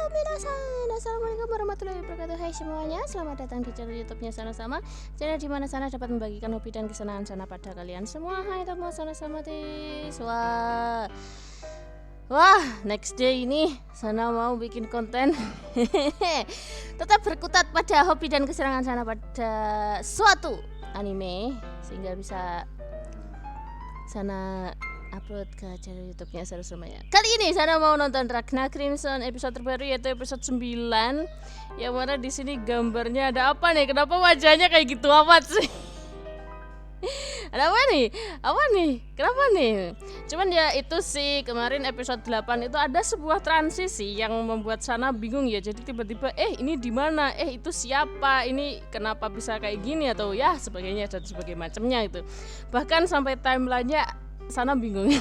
minasan, assalamualaikum warahmatullahi wabarakatuh. Hai semuanya, selamat datang di channel YouTube-nya Sana-sama. Channel di mana Sana dapat membagikan hobi dan kesenangan Sana pada kalian semua. Hai teman Sana-sama tis. Wah, next day ini Sana mau bikin konten tetap berkutat pada hobi dan kesenangan Sana pada suatu anime, sehingga bisa Sana upload ke channel YouTube-nya Sana-sama ya. Kali ini Sana mau nonton Ragna Crimson episode terbaru, yaitu episode 9. Yang mana di sini gambarnya ada apa nih? Kenapa wajahnya kayak gitu amat sih? Ada apa nih? Apa nih? Kenapa nih? Cuman ya itu sih, kemarin episode 8 itu ada sebuah transisi yang membuat Sana bingung ya. Jadi tiba-tiba ini di mana? Itu siapa? Ini kenapa bisa kayak gini atau ya sebagainya dan sebagainya macamnya itu. Bahkan sampai timelinenya Sana bingung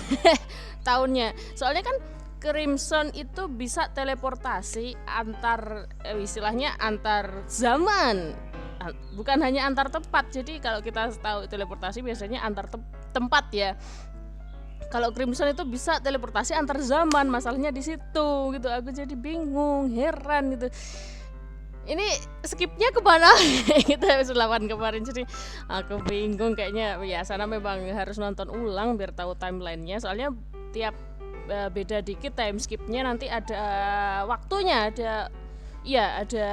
tahunnya. Soalnya kan Crimson itu bisa teleportasi antar istilahnya antar zaman, bukan hanya antar tempat. Jadi kalau kita tahu teleportasi biasanya antar tempat ya. Kalau Crimson itu bisa teleportasi antar zaman, masalahnya di situ gitu. Aku jadi bingung, heran gitu. Ini skipnya kemana? Kita episode 8 kemarin, jadi aku bingung kayaknya. Ya Sana memang harus nonton ulang biar tahu timelinenya. Soalnya tiap beda dikit time skipnya nanti ada waktunya, ada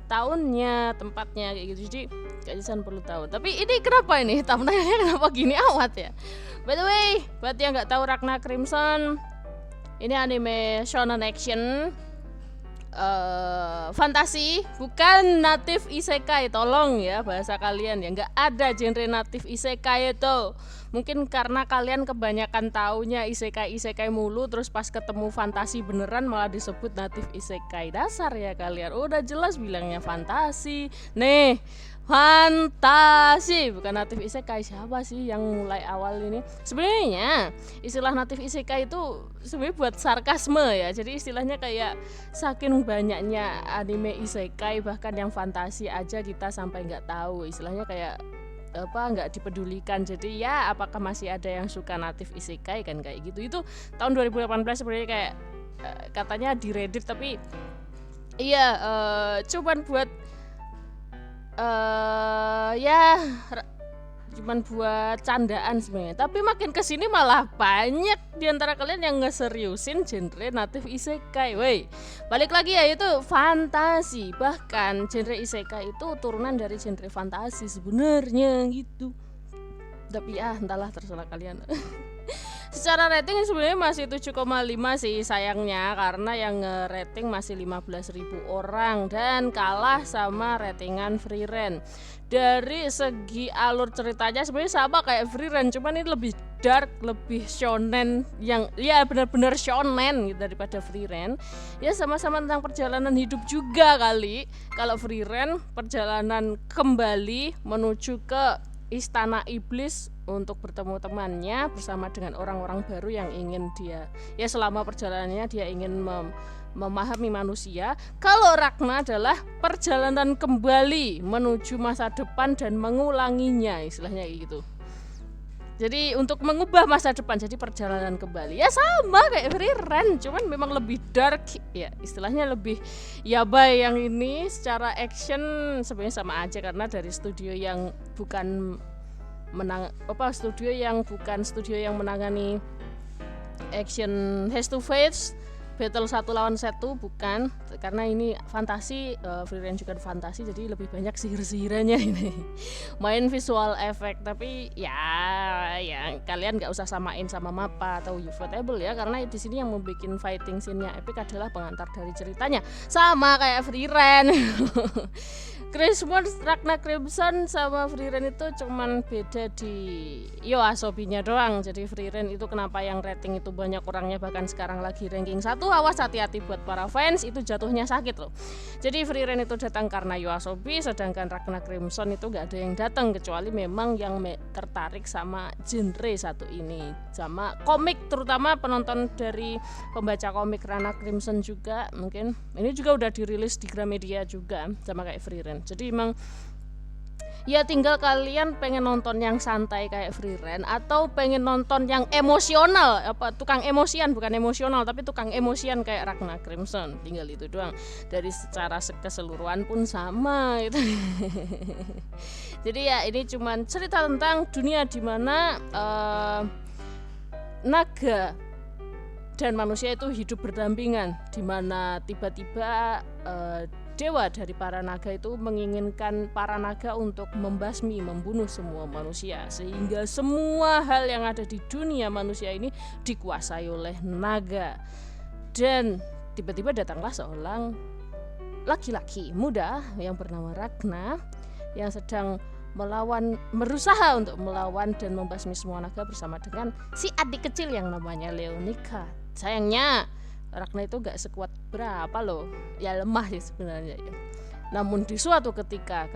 tahunnya, tempatnya kayak gitu. Jadi kayaknya Sana perlu tahu. Tapi ini kenapa ini thumbnailnya kenapa gini amat ya? By the way, buat yang nggak tahu Ragna Crimson, ini anime shonen action. Fantasi, bukan native isekai, tolong ya bahasa kalian ya, nggak ada genre native isekai itu. Mungkin karena kalian kebanyakan taunya isekai mulu, terus pas ketemu fantasi beneran malah disebut native isekai. Dasar ya kalian, udah jelas bilangnya fantasi. Nih, fantasi bukan native isekai. Siapa sih yang mulai awal ini? Sebenarnya istilah native isekai itu sebenarnya buat sarkasme ya. Jadi istilahnya kayak saking banyaknya anime isekai, bahkan yang fantasi aja kita sampai nggak tahu. Istilahnya kayak nggak dipedulikan. Jadi ya apakah masih ada yang suka native isekai kan kayak gitu. Itu tahun 2018 sebenarnya kayak katanya di Reddit, tapi cuman buat cuman buat candaan sebenarnya. Tapi makin kesini malah banyak diantara kalian yang ngeseriusin genre native isekai. Woi, balik lagi ya, itu fantasi. Bahkan genre isekai itu turunan dari genre fantasi sebenarnya gitu. Tapi entahlah, terserah kalian. Secara rating sebenarnya masih 7,5 sih sayangnya, karena yang rating masih 15.000 orang dan kalah sama ratingan Free Ren. Dari segi alur ceritanya sebenarnya sama kayak Free Ren, cuman ini lebih dark, lebih shonen, yang ya benar-benar shonen gitu daripada Free Ren. Ya sama-sama tentang perjalanan hidup juga kali. Kalau Free Ren perjalanan kembali menuju ke Istana Iblis untuk bertemu temannya bersama dengan orang-orang baru yang ingin dia, ya selama perjalanannya dia ingin memahami manusia. Kalau Ragna adalah perjalanan kembali menuju masa depan dan mengulanginya, istilahnya gitu. Jadi untuk mengubah masa depan, jadi perjalanan kembali. Ya sama kayak Free Ren, cuman memang lebih dark ya, istilahnya lebih yabai. Yang ini secara action sebenarnya sama aja, karena dari studio yang bukan studio yang menangani action face to face battle 1 lawan 1, bukan, karena ini fantasi. Free Ren juga fantasi, jadi lebih banyak sihir-sihirannya ini. Main visual effect, tapi ya kalian nggak usah samain sama Mappa atau Ufotable ya, karena di sini yang membuat fighting scene-nya epic adalah pengantar dari ceritanya. Sama kayak Free Ren. Ragna Crimson sama Free Ren itu cuman beda di Yoasobi-nya doang. Jadi Free Ren itu kenapa yang rating itu banyak orangnya, bahkan sekarang lagi ranking 1. Awas, hati-hati buat para fans, itu jatuhnya sakit loh. Jadi Free Ren itu datang karena Yoasobi, sedangkan Ragna Crimson itu gak ada yang datang kecuali memang yang tertarik sama genre satu ini, sama komik, terutama penonton dari pembaca komik Ragna Crimson juga. Mungkin ini juga udah dirilis di Gramedia juga sama kayak Free Ren. Jadi emang Ya tinggal kalian pengen nonton yang santai kayak Frieren atau pengen nonton yang emosional, apa tukang emosian, bukan emosional tapi tukang emosian kayak Ragnar Crimson. Tinggal itu doang. Dari secara keseluruhan pun sama gitu. Jadi ya ini cuman cerita tentang dunia di mana naga dan manusia itu hidup berdampingan, di mana tiba-tiba dewa dari para naga itu menginginkan para naga untuk membasmi, membunuh semua manusia, sehingga semua hal yang ada di dunia manusia ini dikuasai oleh naga. Dan tiba-tiba datanglah seorang laki-laki muda yang bernama Ragnar yang sedang berusaha untuk melawan dan membasmi semua naga bersama dengan si adik kecil yang namanya Leonika. Sayangnya Ragnar itu gak sekuat berapa loh, ya lemah sih sebenarnya ya. Namun di suatu ketika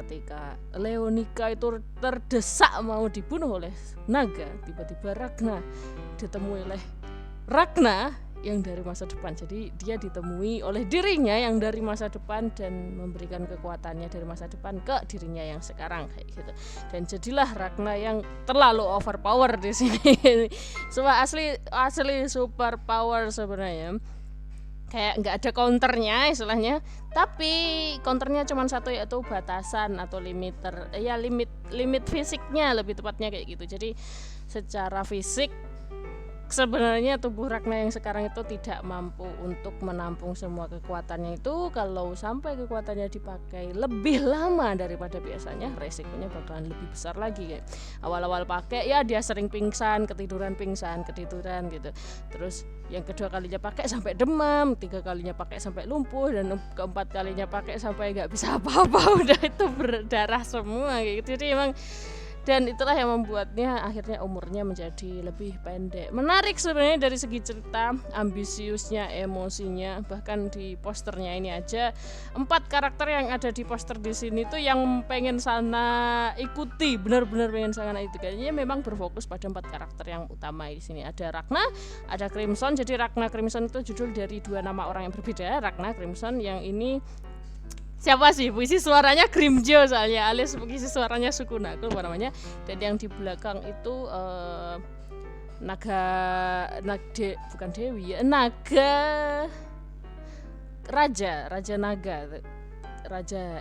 Leonika itu terdesak mau dibunuh oleh naga, tiba-tiba Ragnar ditemui oleh Ragnar yang dari masa depan. Jadi dia ditemui oleh dirinya yang dari masa depan dan memberikan kekuatannya dari masa depan ke dirinya yang sekarang kayak gitu. Dan jadilah Ragnar yang terlalu overpower di sini. Semua asli super power sebenarnya. Kayak nggak ada counternya istilahnya, tapi counternya cuma satu, yaitu batasan atau limiter, ya limit fisiknya lebih tepatnya kayak gitu. Jadi secara fisik sebenarnya tubuh Ragnar yang sekarang itu tidak mampu untuk menampung semua kekuatannya itu. Kalau sampai kekuatannya dipakai lebih lama daripada biasanya, resikonya bakalan lebih besar lagi. Kayak awal-awal pakai ya dia sering pingsan, ketiduran gitu. Terus yang kedua kalinya pakai sampai demam, 3 kalinya pakai sampai lumpuh, dan keempat kalinya pakai sampai nggak bisa apa-apa, udah itu berdarah semua gitu. Jadi emang, dan itulah yang membuatnya akhirnya umurnya menjadi lebih pendek. Menarik sebenarnya dari segi cerita, ambisiusnya, emosinya. Bahkan di posternya ini aja 4 karakter yang ada di poster di sini tuh yang pengen sana ikuti, benar-benar pengen sana itu. Kayaknya memang berfokus pada 4 karakter yang utama di sini. Ada Ragnar, ada Crimson. Jadi Ragnar Crimson itu judul dari 2 nama orang yang berbeda. Ragnar Crimson yang ini siapa sih, puisi suaranya Grimjo soalnya, alias puisi suaranya Sukuna, itu apa namanya. Dan yang di belakang itu bukan Dewi ya, naga, raja naga,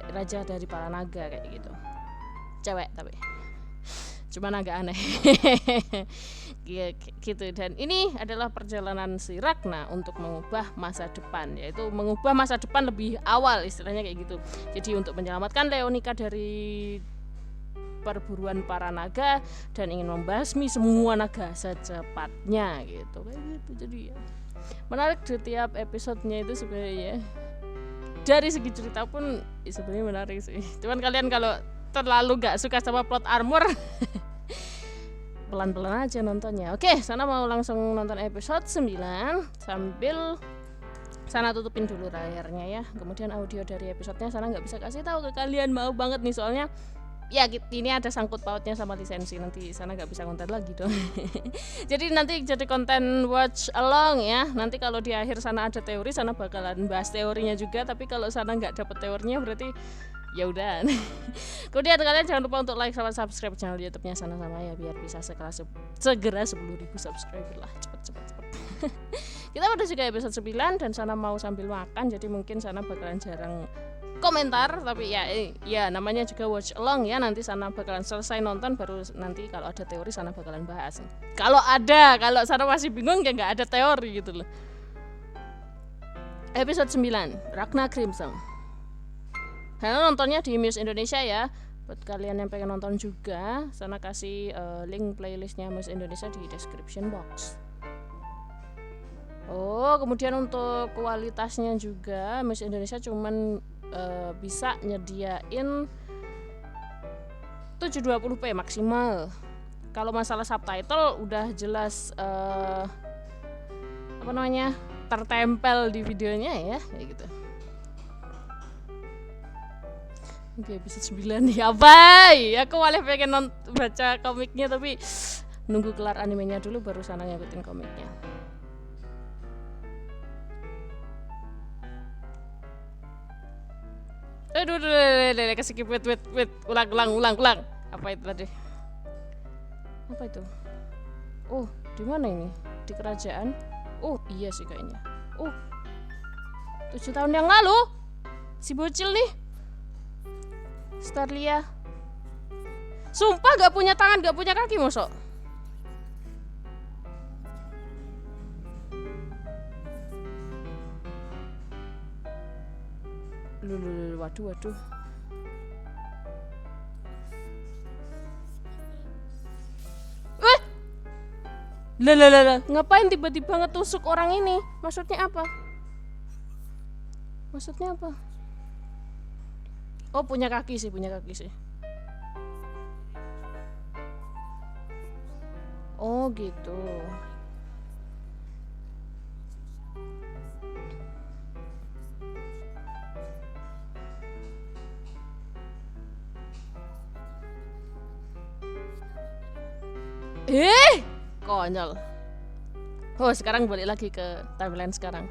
raja dari para naga kayak gitu, cewek tapi cuman agak aneh. Gitu. Dan ini adalah perjalanan si Ragnar untuk mengubah masa depan, yaitu mengubah masa depan lebih awal istilahnya kayak gitu. Jadi untuk menyelamatkan Leonika dari perburuan para naga dan ingin membasmi semua naga secepatnya gitu. Kayak gitu. Jadi ya, menarik di tiap episodenya itu sebenarnya. Dari segi cerita pun sebenarnya menarik sih. Cuman kalian kalau terlalu gak suka sama plot armor pelan-pelan aja nontonnya. Oke, sana mau langsung nonton episode 9 sambil sana tutupin dulu layarnya ya. Kemudian audio dari episodenya sana nggak bisa kasih tahu ke kalian, mau banget nih soalnya ya ini ada sangkut pautnya sama lisensi, nanti sana nggak bisa konten lagi dong. Jadi nanti jadi konten watch along ya. Nanti kalau di akhir sana ada teori, sana bakalan bahas teorinya juga. Tapi kalau sana nggak dapet teorinya berarti ya udah. Kemudian kalian jangan lupa untuk like sama subscribe channel YouTube-nya sana sama ya, biar bisa segera 10.000 subscriber lah, cepet. Kita udah juga episode 9 dan sana mau sambil makan, jadi mungkin sana bakalan jarang komentar, tapi ya namanya juga watch along ya. Nanti sana bakalan selesai nonton baru nanti kalau ada teori sana bakalan bahas. Kalau sana masih bingung ya nggak ada teori gitu loh. Episode 9 Ragnar Crimson. Kalian nontonnya di Muse Indonesia ya. Buat kalian yang pengen nonton juga, sana kasih link playlistnya Muse Indonesia di description box. Oh, kemudian untuk kualitasnya juga Muse Indonesia cuman bisa nyediain 720p maksimal. Kalau masalah subtitle udah jelas tertempel di videonya ya, kayak gitu. Oke, episode 9 ya bye. Aku malah pengen baca komiknya tapi nunggu kelar animenya dulu baru sana ngikutin komiknya. Aduh, kasih skip, wait, ulang. Apa itu tadi? Apa itu? Oh, di mana ini? Di kerajaan? Oh, iya sih kayaknya. Oh, 7 tahun yang lalu, si bocil nih, Starlia. Sumpah gak punya tangan, gak punya kaki, mosok. Waduh. Lah, ngapain tiba-tiba ngetusuk orang ini? Maksudnya apa? Oh, punya kaki sih. Oh, gitu. Konyol. Oh, sekarang balik lagi ke timeline sekarang.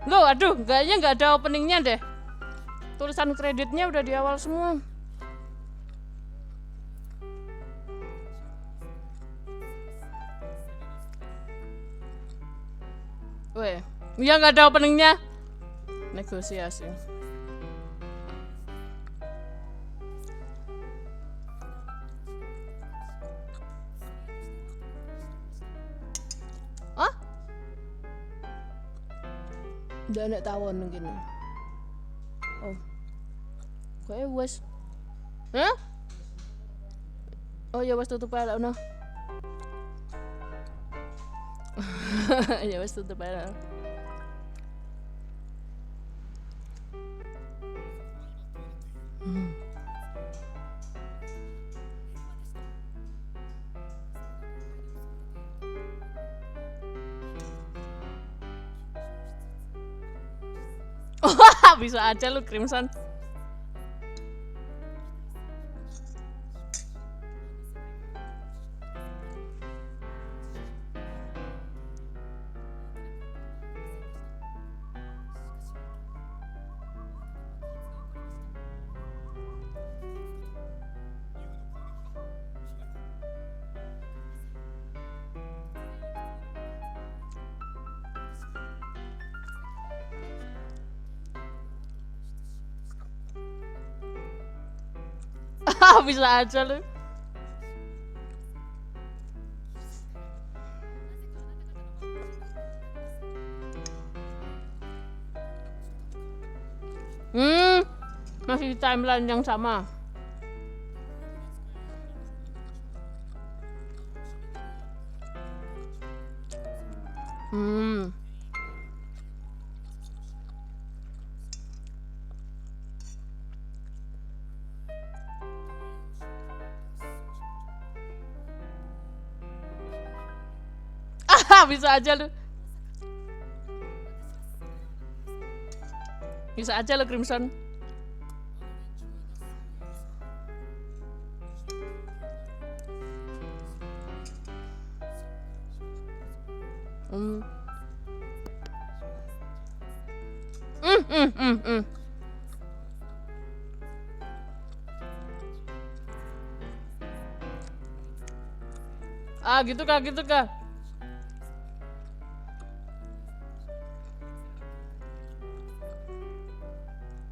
Loh, aduh, kayaknya nggak ada openingnya deh. Tulisan kreditnya udah di awal semua. Weh, ya nggak ada openingnya. Negosiasi. Ah? Udah nek tawon mungkin. Oh. Kayak wes. Hah? Oh ya wes tutup aja no. Ya wes tutup aja. Bisa aja lu Crimson. Bisa aja lu. Masih di timeline yang sama. Bisa aja lu. Bisa aja lu Crimson. Gitu kah?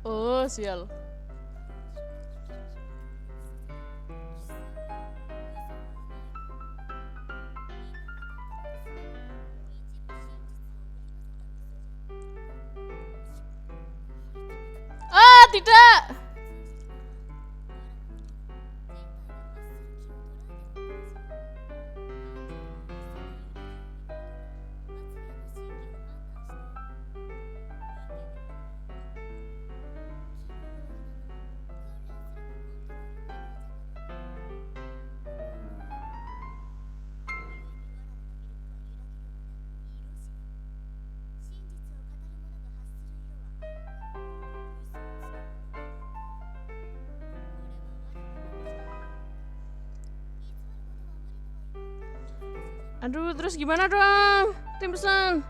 Oh, sial. Tidak. Aduh, terus gimana dong? Crimson.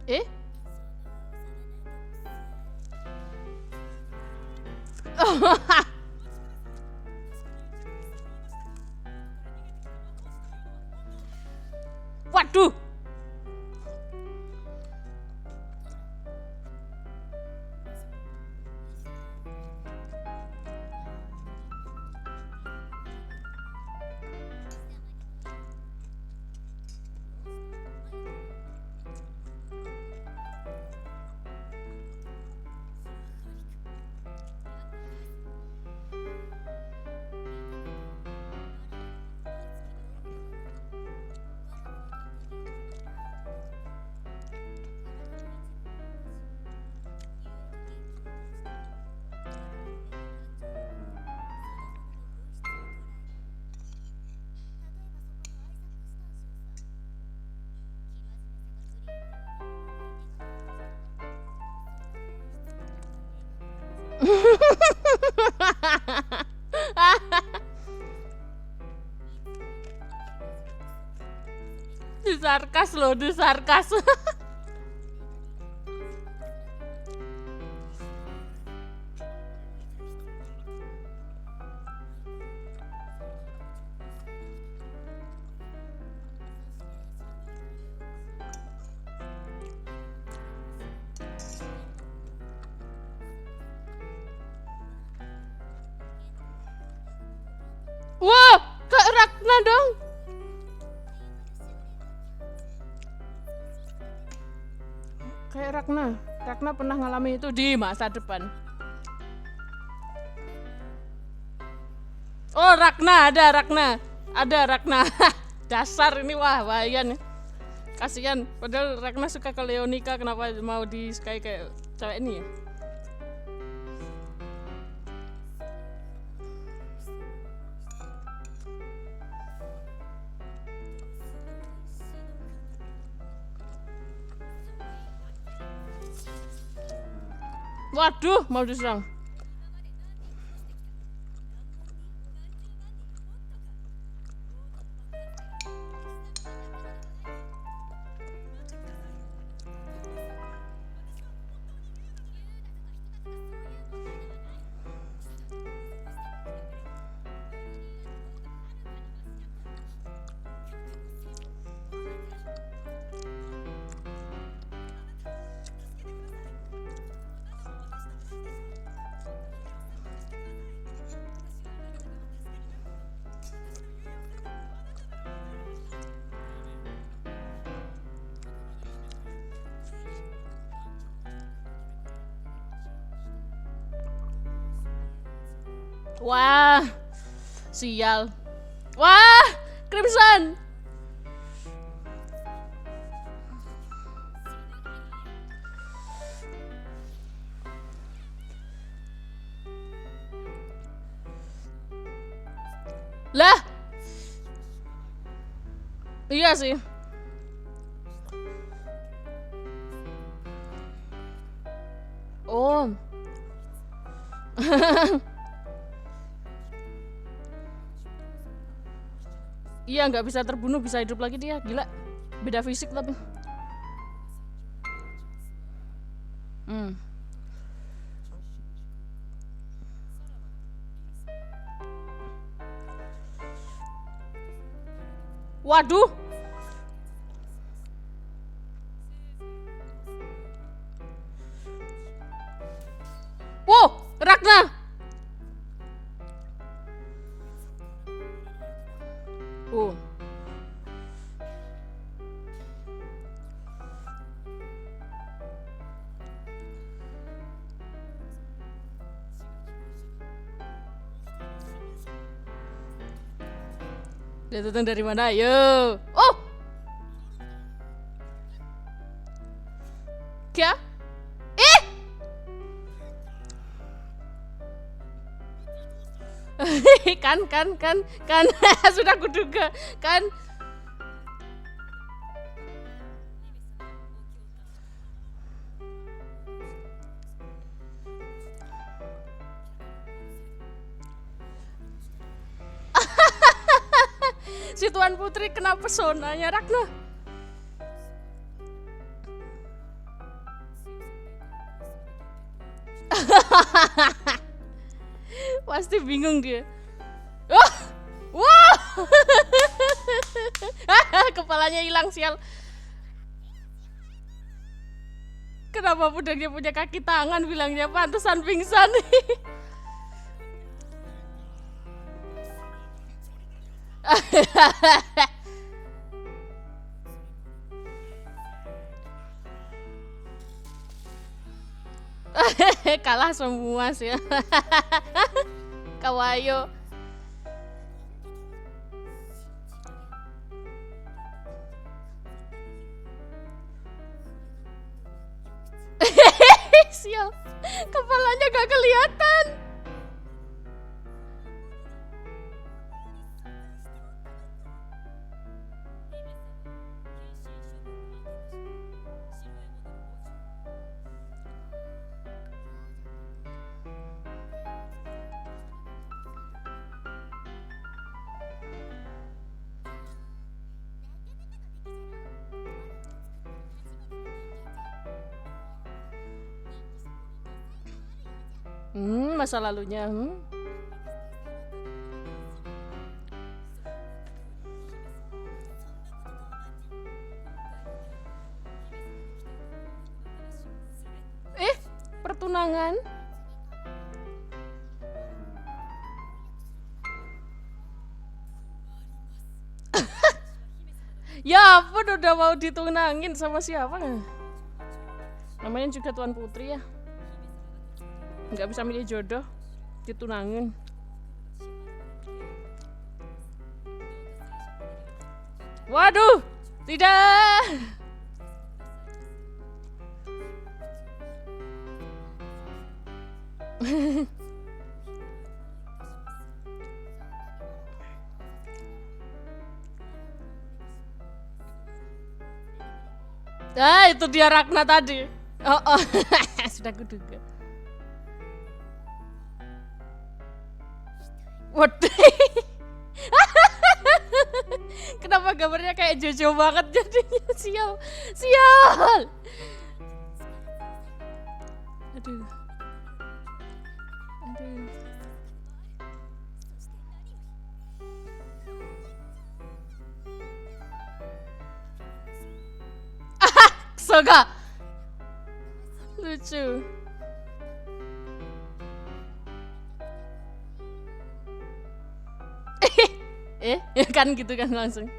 Eh? Waduh. Disarkas loh, disarkas. Wah, Kak Ragna dong. Kayak Ragna pernah ngalamin itu di masa depan. Oh, Ragna. Ada Ragna. Dasar ini, wah bahaya nih. Kasihan, padahal Ragna suka ke Leonika, kenapa mau disukai kayak cewek ini ya? Waduh, mau diserang. Wah, sial. Wah, Crimson. Lah. Iya sih. Oh. Iya, nggak bisa terbunuh, bisa hidup lagi dia. Gila, beda fisik tapi. Waduh. Wow, Ragna. Dia datang dari mana? Yo. Oh. Kya? kan sudah kuduga kan. Si Tuan Putri kena pesonanya Ragna. Pasti bingung dia. Oh, wow. Kepalanya hilang sial. Kenapa budaknya punya kaki tangan bilangnya pantesan pingsan. Kalah semua sih. Kawayo. Sial, kepalanya gak kelihatan. Masa lalunya. Pertunangan. Ya ampun, udah mau ditunangin sama siapa? Namanya juga Tuan Putri ya. Nggak bisa milih jodoh, ditunangin. Waduh, tidak. Itu dia Ragna tadi. Oh. Sudah kuduga. Waduh. Kenapa gambarnya kayak Jojo banget jadinya? Sial. Aduh. Soga. Lucu. Kan gitu kan langsung.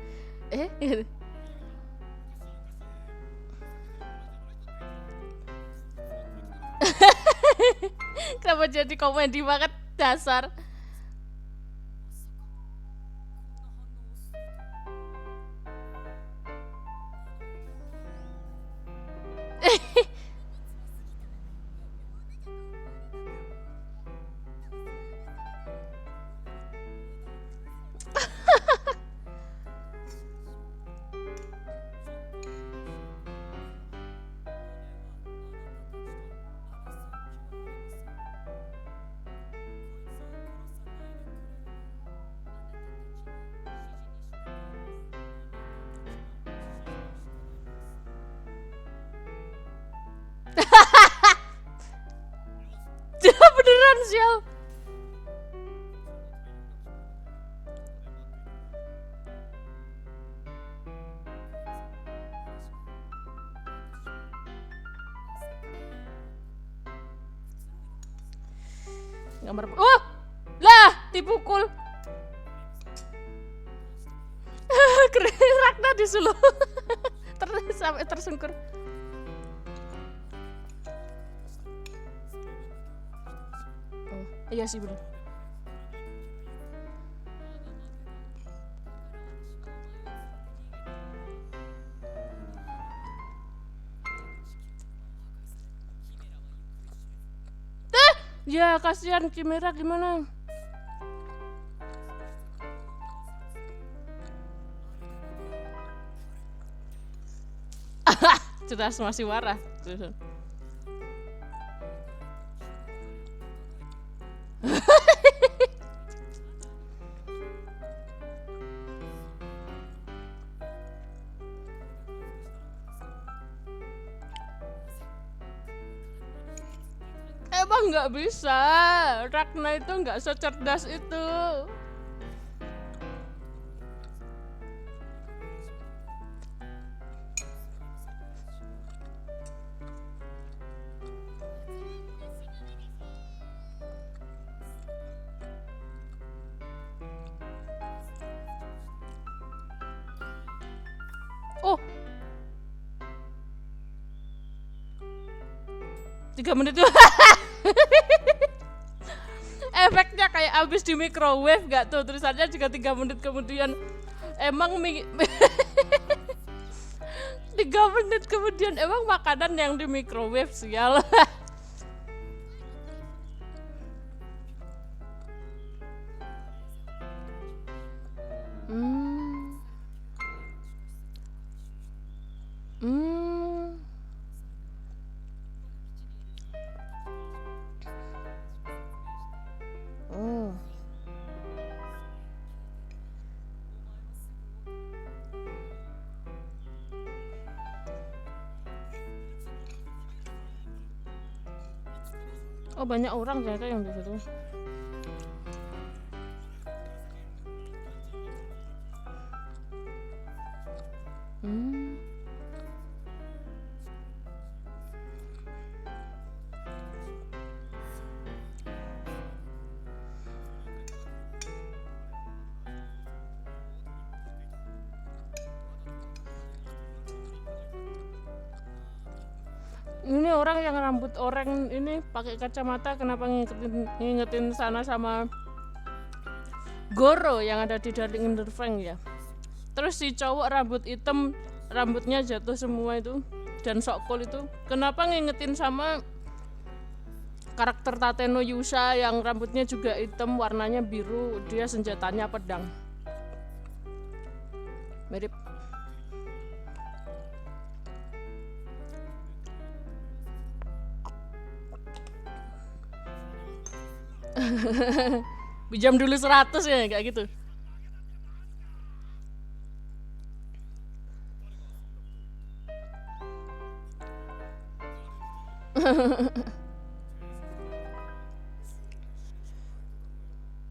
Kenapa jadi komedi banget dasar. Beneran sial. Gambar. Lah, dipukul. Ragna disuluh. Sampai tersungkur. Iya sih bener. Ya kasihan Chimera gimana? Sudah masih marah. Emang nggak bisa. Ragna itu nggak secerdas itu. Oh, 3 menit tuh. Efeknya kayak abis di microwave gak tuh, tulisannya juga 3 menit kemudian. Emang 3 menit kemudian emang makanan yang di microwave sial. Hmm. Hmm. Oh. Oh, banyak orang ternyata yang di situ. Hmm. Ini orang yang rambut oranye ini pakai kacamata, kenapa ngingetin sana sama Goro yang ada di Darling in the Franxx ya. Terus si cowok rambut hitam, rambutnya jatuh semua itu, dan sok cool itu, kenapa ngingetin sama karakter Tateno Yusa yang rambutnya juga hitam, warnanya biru, dia senjatanya pedang. Mirip. Bijam dulu 100 ya kayak gitu.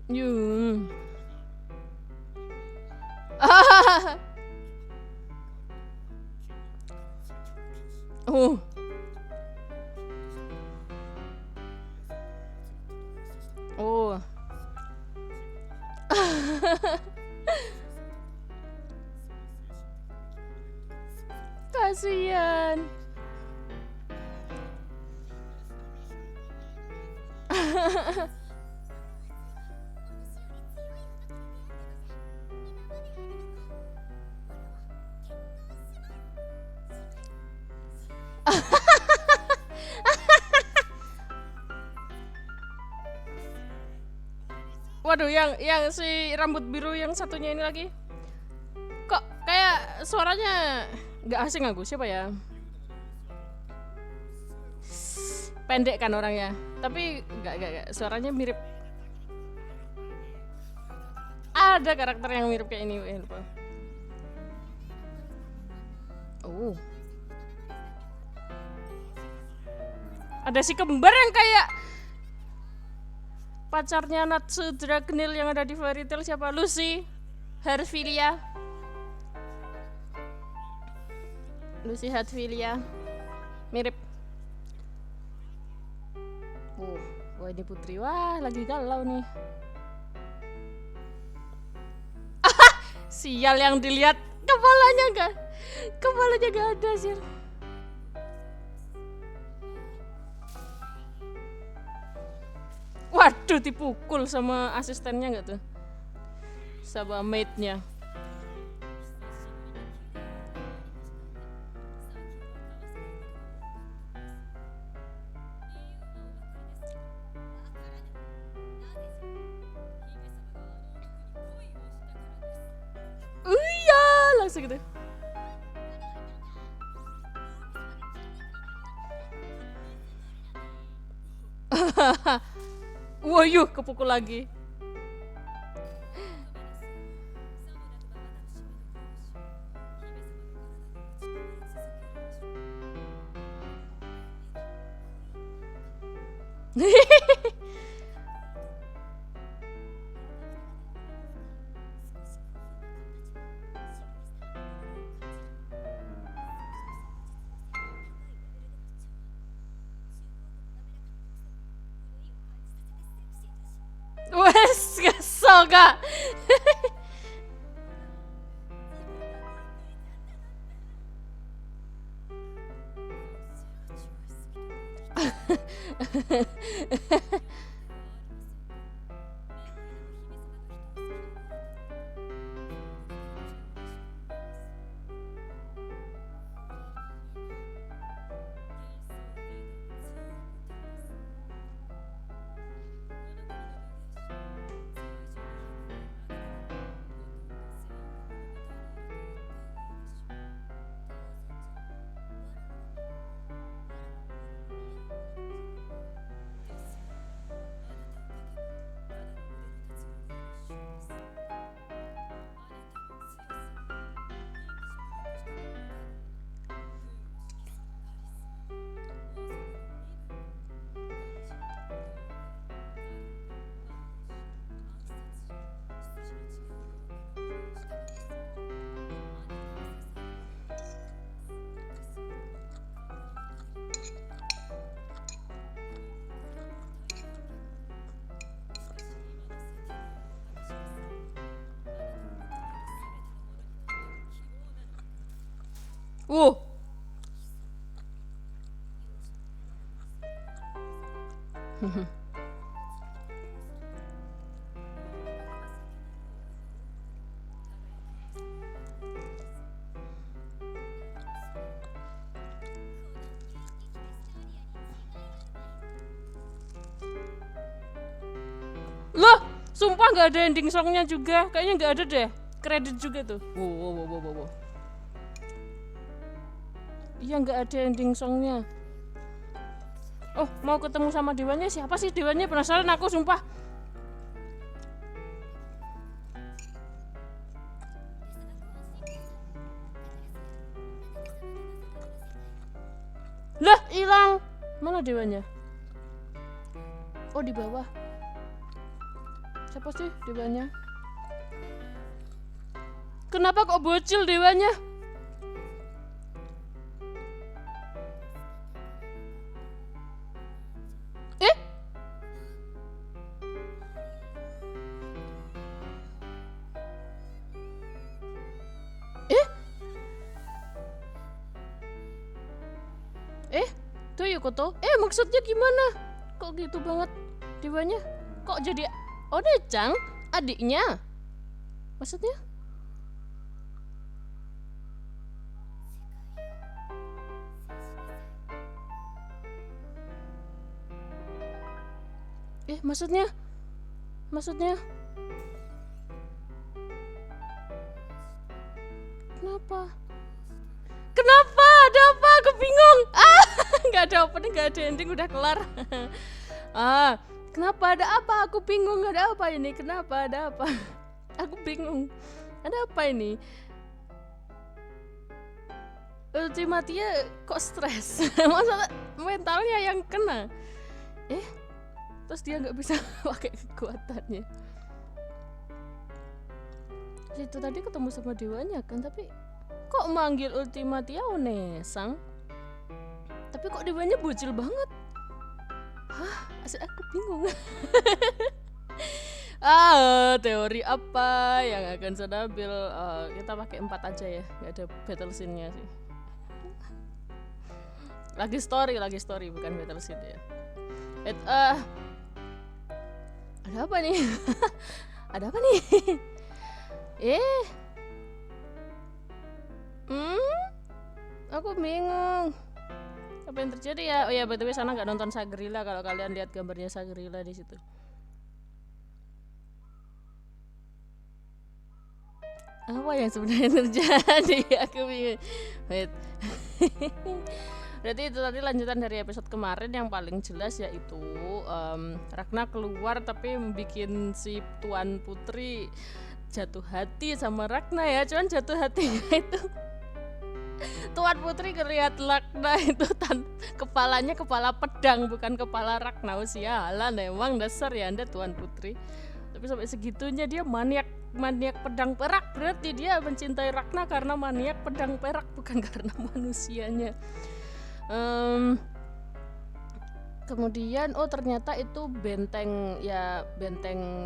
Yum. Oh. Oh. Kasihan. Waduh, yang si rambut biru yang satunya ini lagi. Kok kayak suaranya nggak asing aku, siapa ya? Pendek kan orangnya, tapi nggak suaranya mirip. Ada karakter yang mirip kayak ini, lupa. Oh. Ada si kembar yang kayak pacarnya Natsu Dragonil yang ada di Fairy Tail, siapa? Lucy Herfilia. Lucy Herfilia. Mirip. Wah ini putri, wah lagi galau nih. Sial, yang dilihat kepalanya gak ada sih. Waduh, dipukul sama asistennya nggak tuh? Sama maidnya. Iya, langsung gitu. Wah, yuk kepukul lagi. Wes kesel kak. Wuh. Loh, sumpah nggak ada ending songnya juga. Kayaknya nggak ada deh. Kredit juga tuh. Wow. Iya nggak ada ending songnya. Oh, mau ketemu sama dewanya, siapa sih dewanya? Penasaran aku sumpah. Lah, hilang. Mana dewanya? Oh, di bawah. Siapa sih dewanya? Kenapa kok bocil dewanya? Tuh Yukoto, maksudnya gimana? Kok gitu banget dewanya? Kok jadi One-chan adiknya? Maksudnya? Maksudnya? Kenapa? Ada apa? Aku bingung. Nggak ada opening, nggak ada ending, udah kelar. Kenapa? Ada apa? Aku bingung. Ada apa ini? Kenapa? Ada apa? Aku bingung. Ada apa ini? Ultimatia kok stres? Masa mentalnya yang kena? Terus dia nggak bisa pakai kekuatannya. Itu tadi ketemu sama dewanya kan, tapi kok manggil Ultimatia Onesang? Tapi kok dewanya bocil banget? Asik aku bingung. Teori apa yang akan stabil? Kita pakai 4 aja ya, nggak ada battle scene-nya sih. Lagi story bukan battle scene ya. Ada apa nih? Ada apa nih? Aku bingung. Apa yang terjadi ya? Oh ya, btw sana nggak nonton Shangri-La kalau kalian lihat gambarnya Shangri-La di situ. Apa yang sebenarnya terjadi? Aku bingung. Wait. Berarti itu tadi lanjutan dari episode kemarin yang paling jelas, yaitu Ragna keluar tapi bikin si Tuan Putri jatuh hati sama Ragna ya. Cuman jatuh hatinya itu Tuan Putri ngelihat Ragna itu kepalanya kepala pedang bukan kepala Ragna. Sialan emang dasar ya Anda Tuan Putri. Tapi sampai segitunya dia maniak pedang perak, berarti dia mencintai Ragna karena maniak pedang perak bukan karena manusianya. Kemudian ternyata itu benteng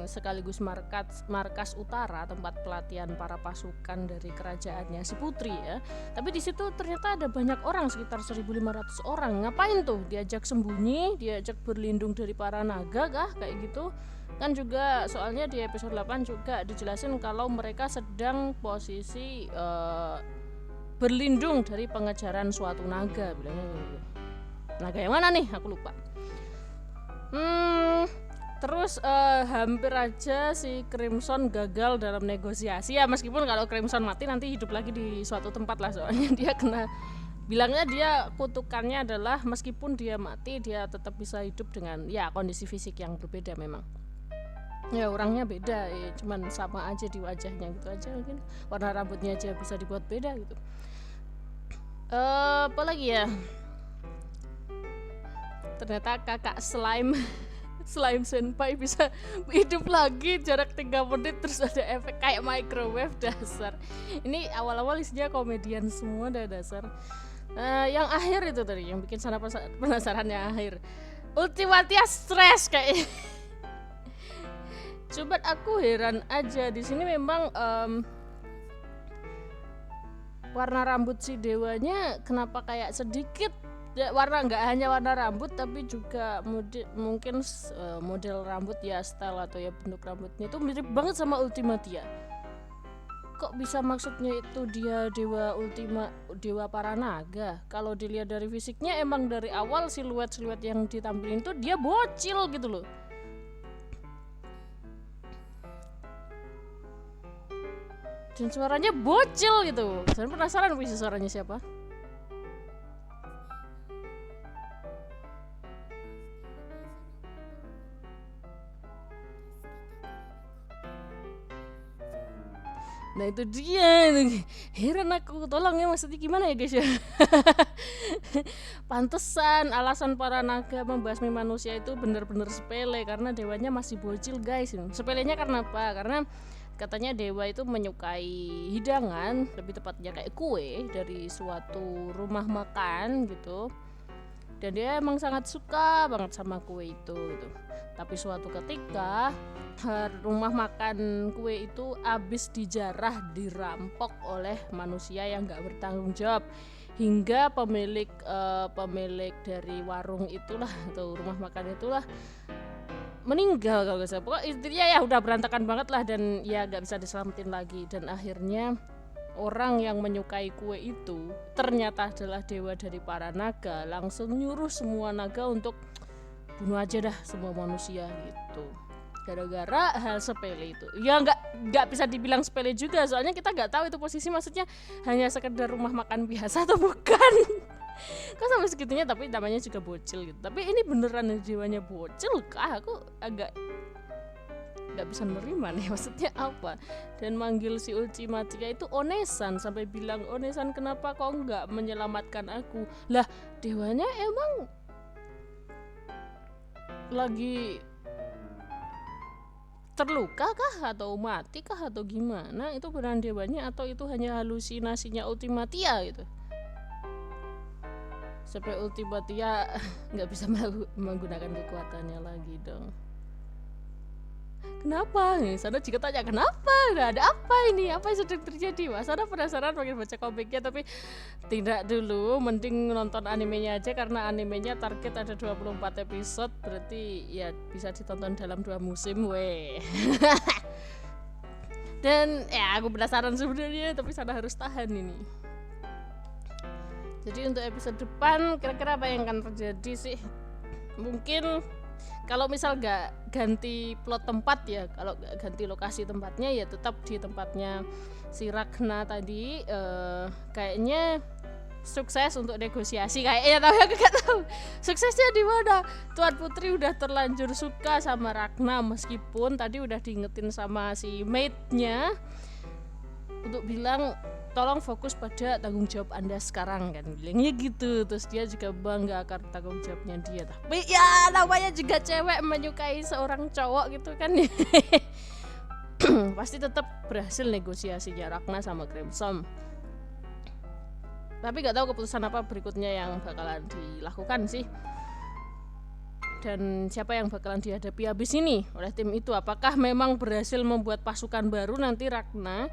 sekaligus markas utara, tempat pelatihan para pasukan dari kerajaannya si Putri ya. Tapi di situ ternyata ada banyak orang, sekitar 1.500 orang. Ngapain tuh? Diajak sembunyi, diajak berlindung dari para naga kah kayak gitu? Kan juga soalnya di episode 8 juga dijelasin kalau mereka sedang posisi berlindung dari pengejaran suatu naga, bilangnya gitu. Naga yang mana nih? Aku lupa. Terus hampir aja si Crimson gagal dalam negosiasi ya, meskipun kalau Crimson mati nanti hidup lagi di suatu tempat lah, soalnya dia bilangnya dia kutukannya adalah meskipun dia mati dia tetap bisa hidup dengan ya kondisi fisik yang berbeda memang. Ya orangnya beda ya, cuman sama aja di wajahnya gitu aja, mungkin warna rambutnya aja bisa dibuat beda gitu. Apa lagi ya? Ternyata kakak slime senpai bisa hidup lagi jarak 3 menit, terus ada efek kayak microwave. Dasar ini awal-awal isinya komedian semua dah dasar. Yang akhir itu tadi yang bikin sana penasaran yang akhir, Ultimatia stres kayak coba aku heran aja di sini memang warna rambut si dewanya kenapa kayak sedikit warna, nggak hanya warna rambut tapi juga mungkin model rambut ya, style atau ya bentuk rambutnya itu mirip banget sama Ultimatia. Kok bisa maksudnya itu dia dewa para naga? Kalau dilihat dari fisiknya emang dari awal siluet yang ditampilin tuh dia bocil gitu loh. Dan suaranya bocil gitu. Saya penasaran visi suaranya siapa. Nah itu dia, heran aku, tolong ya maksudnya gimana ya guys ya. Pantesan alasan para naga membasmi manusia itu benar-benar sepele karena dewanya masih bocil guys. Sepelenya karena apa? Karena katanya dewa itu menyukai hidangan, lebih tepatnya kayak kue dari suatu rumah makan gitu. Dan dia emang sangat suka banget sama kue itu gitu. Tapi suatu ketika rumah makan kue itu habis dijarah, dirampok oleh manusia yang gak bertanggung jawab, hingga pemilik dari warung itulah atau rumah makan itulah meninggal kalau gak salah. Pokoknya intinya ya udah berantakan banget lah dan ya gak bisa diselamatin lagi. Dan akhirnya orang yang menyukai kue itu ternyata adalah dewa dari para naga, langsung nyuruh semua naga untuk bunuh aja dah semua manusia gitu, gara-gara hal sepele itu. Ya nggak bisa dibilang sepele juga, soalnya kita nggak tahu itu posisi maksudnya hanya sekedar rumah makan biasa atau bukan. Kok sampai segitunya, tapi namanya juga bocil gitu. Tapi ini beneran jiwanya bocil kah? Aku agak nggak bisa nerima nih, maksudnya apa. Dan manggil si Ultimatia itu Onesan, sampai bilang, Onesan kenapa kau nggak menyelamatkan aku? Lah dewanya emang lagi terluka kah atau mati kah atau gimana? Itu beneran dewanya atau itu hanya halusinasinya Ultimatia gitu? Sampai Ultimatia nggak bisa menggunakan kekuatannya lagi dong. Kenapa nih? Sana juga tanya kenapa? Nah, ada apa ini? Apa yang sedang terjadi? Mas Sana penasaran pengen baca komiknya, tapi tidak dulu, mending nonton animenya aja karena animenya target ada 24 episode, berarti ya bisa ditonton dalam 2 musim weh. Dan ya aku penasaran sebenarnya, tapi Sana harus tahan ini. Jadi untuk episode depan kira-kira apa yang akan terjadi sih? Mungkin kalau misal gak ganti plot tempat ya, kalau gak ganti lokasi tempatnya ya tetap di tempatnya si Ragna tadi, kayaknya sukses untuk negosiasi kayaknya, tapi aku gak tahu suksesnya di mana. Tuan Putri udah terlanjur suka sama Ragna meskipun tadi udah diingetin sama si maidnya untuk bilang tolong fokus pada tanggung jawab Anda sekarang kan bilangnya gitu. Terus dia juga bangga akan tanggung jawabnya dia, tapi ya namanya juga cewek menyukai seorang cowok gitu kan. Pasti tetap berhasil negosiasinya Ragna sama Crimson. Tapi gak tahu keputusan apa berikutnya yang bakalan dilakukan sih, dan siapa yang bakalan dihadapi habis ini oleh tim itu. Apakah memang berhasil membuat pasukan baru nanti Ragna?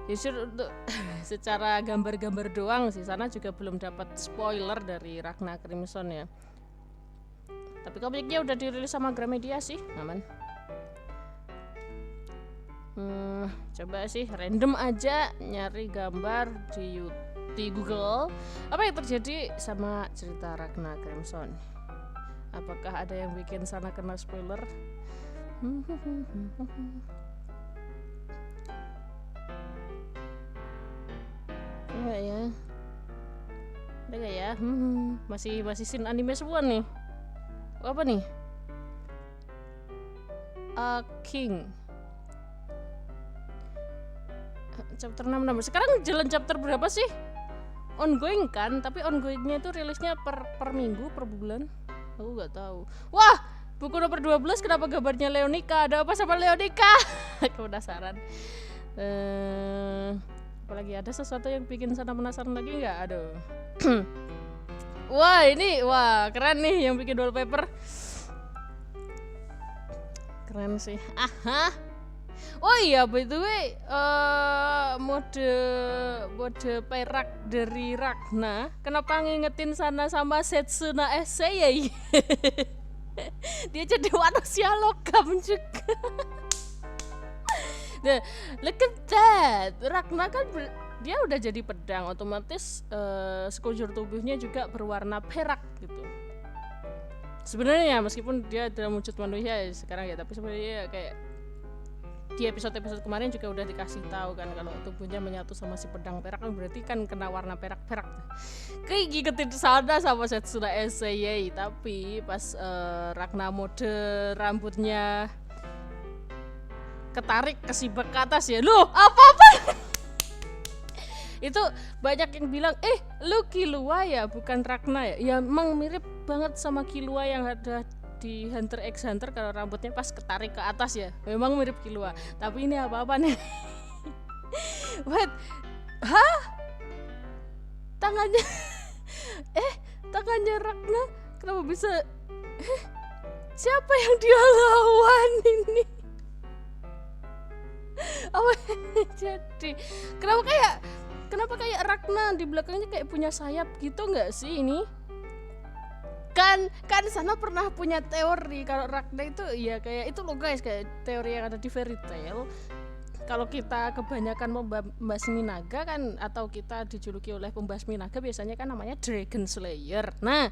Justru untuk secara gambar-gambar doang sih, sana juga belum dapat spoiler dari Ragna Crimson ya. Tapi komiknya udah dirilis sama Gramedia sih, aman. Coba sih random aja nyari gambar di Google apa yang terjadi sama cerita Ragna Crimson. Apakah ada yang bikin sana kena spoiler? Enggak ya? Ada gak ya? Masih scene anime semua nih. Apa nih? King. Chapter 66. Sekarang jalan chapter berapa sih? Ongoing kan? Tapi ongoingnya itu rilisnya per minggu, per bulan. Aku gak tahu. Wah, buku nomor 12 kenapa gambarnya Leonika? Ada apa sama Leonika? Aku penasaran. Apalagi ada sesuatu yang bikin sana penasaran lagi nggak? Aduh. Wah keren nih yang bikin wallpaper. Keren sih. Aha. Oh iya, by the way, mode perak dari Ragna kenapa ngingetin sana sama Setsuna Essay? Dia jadi manusia logam juga. Nah, look at that. Ragna kan dia udah jadi pedang, otomatis sekujur tubuhnya juga berwarna perak gitu. Sebenarnya meskipun dia dalam wujud manusia ya sekarang ya, tapi sebenarnya kayak di episode kemarin juga udah dikasih tahu kan kalau tubuhnya menyatu sama si pedang perak kan berarti kan kena warna perak-perak. Kayak ngikutin sana sama Setsuna Essay, tapi pas Ragna mode rambutnya ketarik kesibak ke atas ya. Loh, apa-apa? Itu banyak yang bilang, lu Killua ya, bukan Ragna ya. Ya emang mirip banget sama Killua yang ada di Hunter x Hunter kalau rambutnya pas ketarik ke atas ya. Memang mirip Killua. Tapi ini apa-apa nih? What? Hah? Tangannya tangannya Ragna kenapa bisa siapa yang dia lawan ini? Apa jadi? Kenapa kayak Ragna di belakangnya kayak punya sayap gitu nggak sih ini? Kan sana pernah punya teori kalau Ragna itu ya kayak itu loh guys, kayak teori yang ada di Fairy Tail. Kalau kita kebanyakan membasmi naga kan, atau kita dijuluki oleh pembasmi naga biasanya kan namanya Dragon Slayer. Nah,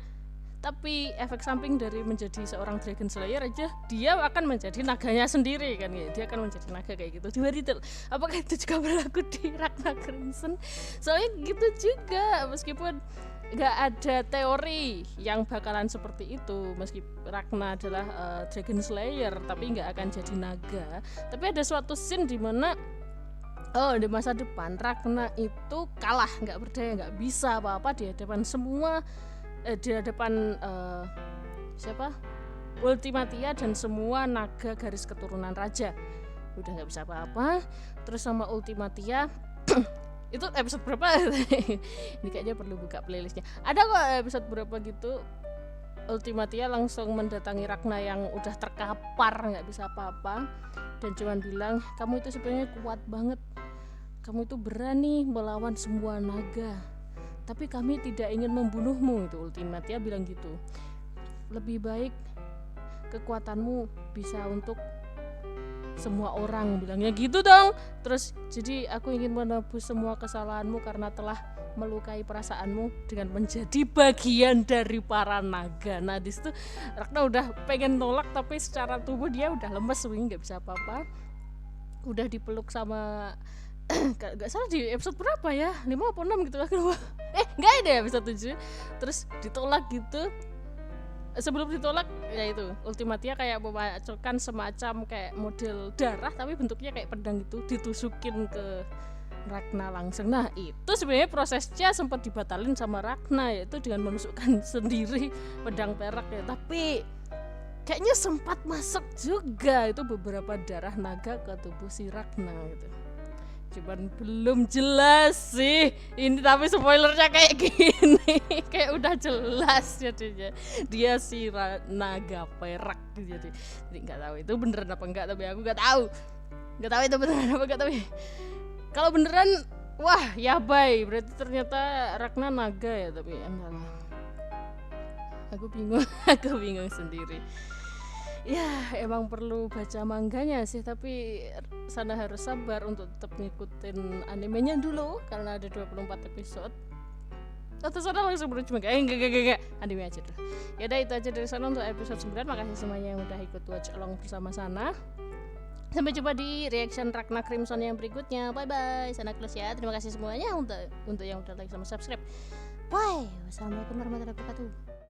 tapi efek samping dari menjadi seorang Dragon Slayer aja dia akan menjadi naganya sendiri kan ya. Dia akan menjadi naga kayak gitu di Fairy Tail. Apakah itu juga berlaku di Ragna Crimson? Soalnya gitu juga, meskipun gak ada teori yang bakalan seperti itu, meski Ragna adalah Dragon Slayer tapi gak akan jadi naga. Tapi ada suatu scene dimana di masa depan Ragna itu kalah, gak berdaya, gak bisa apa-apa di hadapan semua, di hadapan siapa? Ultimatia dan semua naga garis keturunan raja. Udah gak bisa apa-apa. Terus sama Ultimatia itu episode berapa? Ini kayaknya perlu buka playlistnya. Ada kok episode berapa gitu Ultimatia langsung mendatangi Ragna yang udah terkapar gak bisa apa-apa dan cuman bilang, kamu itu sebenarnya kuat banget, kamu itu berani melawan semua naga, tapi kami tidak ingin membunuhmu. Itu Ultimatia bilang gitu. Lebih baik kekuatanmu bisa untuk semua orang, bilangnya gitu dong. Terus jadi aku ingin menebus semua kesalahanmu karena telah melukai perasaanmu dengan menjadi bagian dari para naga. Nah di situ Ragna udah pengen nolak tapi secara tubuh dia udah lemes, nggak bisa apa-apa. Udah dipeluk sama gak salah di episode berapa ya, 5 atau 6 gitu kan. Nggak ada ya episode 7. Terus ditolak gitu. Sebelum ditolak ya itu Ultimatia kayak memasukkan semacam kayak model darah tapi bentuknya kayak pedang gitu, ditusukin ke Ragna langsung. Nah itu sebenarnya prosesnya sempat dibatalin sama Ragna, yaitu dengan menusukkan sendiri pedang perak ya. Tapi kayaknya sempat masuk juga itu beberapa darah naga ke tubuh si Ragna gitu. Cuman belum jelas sih ini, tapi spoilernya kayak gini. Kayak udah jelas jadinya dia si naga perak gitu. Jadi nggak tahu itu beneran apa enggak, tapi aku nggak tahu itu beneran apa enggak. Tapi kalau beneran, wah ya bay, berarti ternyata Ragna naga ya. Tapi entahlah, aku bingung sendiri. Ya emang perlu baca mangganya sih, tapi sana harus sabar untuk tetap ngikutin animenya dulu karena ada 24 episode. Atau sana langsung menuju manga? Enggak, anime aja dulu. Yaudah itu aja dari sana untuk episode 9. Makasih semuanya yang udah ikut watch along bersama sana. Sampai jumpa di reaction Ragna Crimson yang berikutnya. Bye bye, sana close ya. Terima kasih semuanya untuk yang udah like sama subscribe. Bye, wassalamualaikum warahmatullahi wabarakatuh.